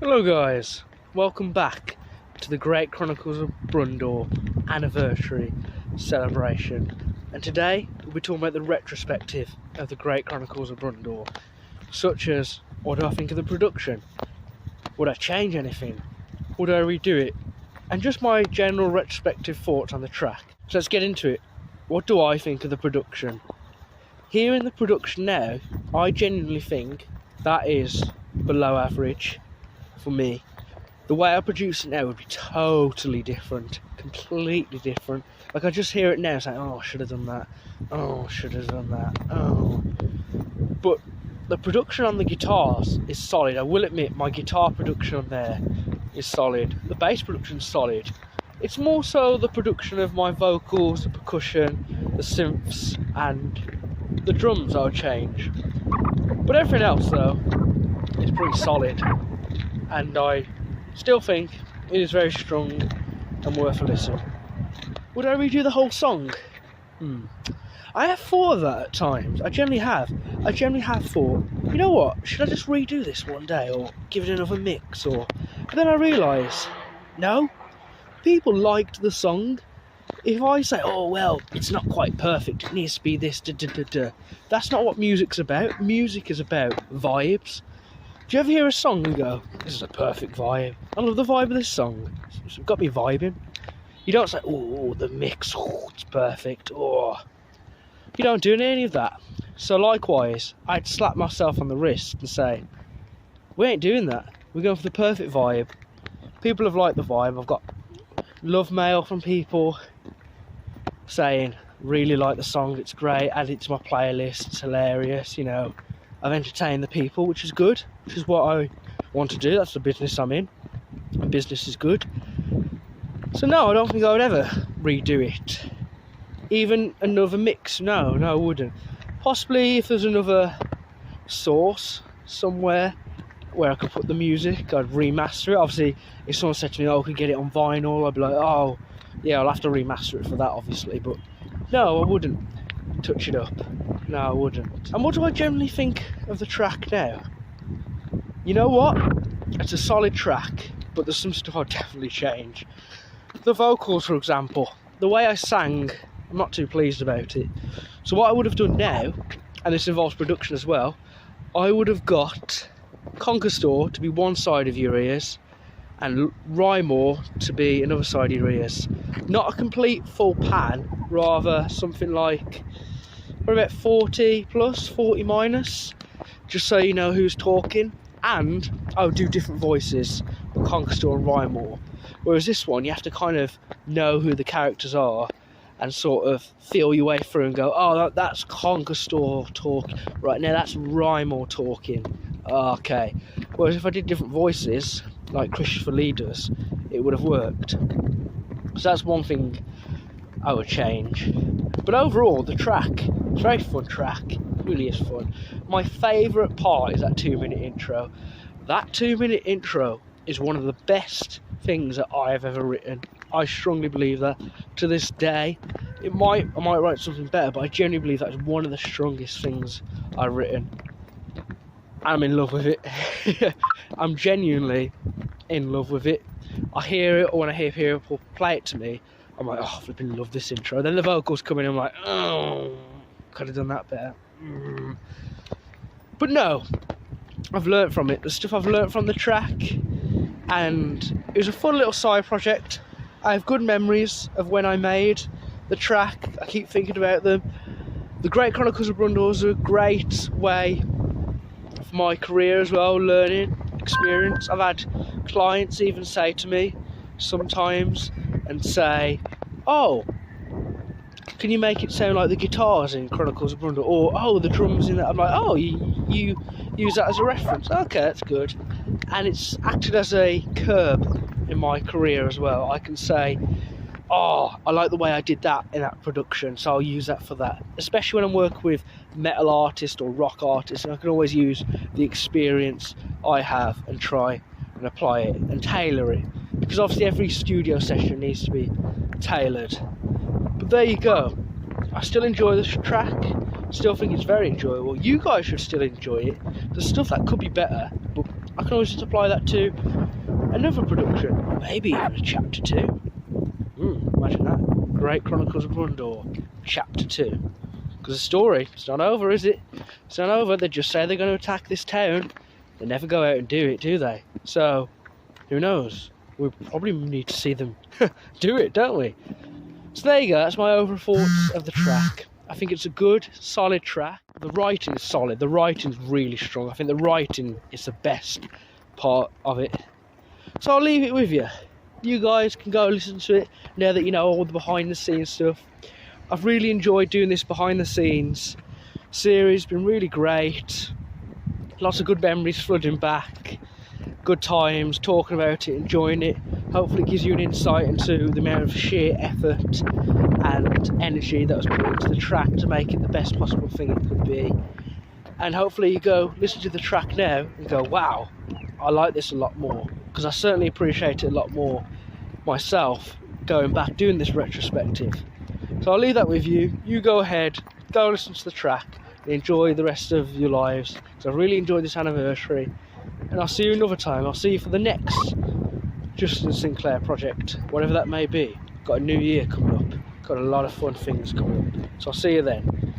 Hello guys, welcome back to the Great Chronicles of Brundor anniversary celebration, and today we'll be talking about the retrospective of the Great Chronicles of Brundor, such as what do I think of the production, would I change anything, would I redo it, and just my general retrospective thoughts on the track. So let's get into it. What do I think of the production? Here in the production now, I genuinely think that is below average. For me, the way I produce it now would be totally different, completely different. Like I just hear it now saying, oh, I should have done that, oh, I should have done that, oh. But the production on the guitars is solid. I will admit my guitar production on there is solid. The bass production is solid. It's more so the production of my vocals, the percussion, the synths and the drums I would change. But everything else though is pretty solid. And I still think it is very strong and worth a listen. Would I redo the whole song? I have thought of that at times. I generally have. I generally have thought, you know what, should I just redo this one day or give it another mix? But then I realise, no, people liked the song. If I say, oh well, it's not quite perfect, it needs to be this, that's not what music's about. Music is about vibes. Do you ever hear a song and go, this is a perfect vibe, I love the vibe of this song, it's got me vibing? You don't say, oh, the mix, oh, it's perfect, oh. You don't do any of that. So likewise, I'd slap myself on the wrist and say, we ain't doing that, we're going for the perfect vibe. People have liked the vibe. I've got love mail from people saying, really like the song, it's great, add it to my playlist, it's hilarious, you know. I've entertained the people, which is good, which is what I want to do. That's the business I'm in, and business is good. So no, I don't think I would ever redo it. Even another mix, no, I wouldn't. Possibly if there's another source somewhere where I could put the music, I'd remaster it. Obviously, if someone said to me, oh, I could get it on vinyl, I'd be like, oh, yeah, I'll have to remaster it for that, obviously. But no, I wouldn't touch it up. No, I wouldn't. And what do I generally think of the track now? You know what? It's a solid track, but there's some stuff I'd definitely change. The vocals, for example. The way I sang, I'm not too pleased about it. So what I would have done now, and this involves production as well, I would have got Conquistador to be one side of your ears, and Rymore to be another side of your ears. Not a complete full pan, rather something like about 40 plus, 40 minus, just so you know who's talking. And I would do different voices for Conquistador and Rymore. Whereas this one, you have to kind of know who the characters are and sort of feel your way through and go, oh, that's Conquistador talking. Right, now that's Rymore talking. Okay. Whereas if I did different voices, like Christopher Lee does, it would have worked. So that's one thing I would change. But overall, the track, it's a very fun track. It really is fun. My favourite part is that 2-minute intro. That 2-minute intro is one of the best things that I have ever written. I strongly believe that. To this day, I might write something better, but I genuinely believe that is one of the strongest things I've written. I'm in love with it. I'm genuinely in love with it. I hear it, or when I hear people play it to me, I'm like, oh, I flipping love this intro. Then the vocals come in, I'm like, oh, could have done that better. But no, I've learnt from it. The stuff I've learnt from the track, and it was a fun little side project. I have good memories of when I made the track. I keep thinking about them. The Great Chronicles of Brundor was a great way of my career as well, learning experience. I've had clients even say to me sometimes and say, oh, can you make it sound like the guitars in Chronicles of Brundor? Or, oh, the drums in that. I'm like, oh, you use that as a reference. Okay, that's good. And it's acted as a curb in my career as well. I can say, oh, I like the way I did that in that production, so I'll use that for that. Especially when I'm working with metal artists or rock artists, and I can always use the experience I have and try and apply it and tailor it. Because obviously every studio session needs to be tailored. But there you go. I still enjoy this track. Still think it's very enjoyable. You guys should still enjoy it. There's stuff that could be better, but I I can always just apply that to another production, maybe even a chapter 2. Imagine that. Great Chronicles of Brundor, chapter 2. Because the story, it's not over, is it? It's not over. They just say they're going to attack this town. They never go out and do it, do they? So, who knows? We probably need to see them do it, don't we? So there you go, that's my overall thoughts of the track. I think it's a good, solid track. The writing is solid, the writing's really strong. I think the writing is the best part of it. So I'll leave it with you. You guys can go listen to it now that you know all the behind the scenes stuff. I've really enjoyed doing this behind the scenes series, been really great. Lots of good memories flooding back. Good times, talking about it, enjoying it. Hopefully it gives you an insight into the amount of sheer effort and energy that was put into the track to make it the best possible thing it could be. And hopefully you go listen to the track now and go, wow, I like this a lot more. Because I certainly appreciate it a lot more myself going back doing this retrospective. So I'll leave that with you. You go ahead, go listen to the track, and enjoy the rest of your lives. So I really enjoyed this anniversary. And I'll see you another time. I'll see you for the next Justin Sinclair project, whatever that may be. Got a new year coming up. Got a lot of fun things coming up. So I'll see you then.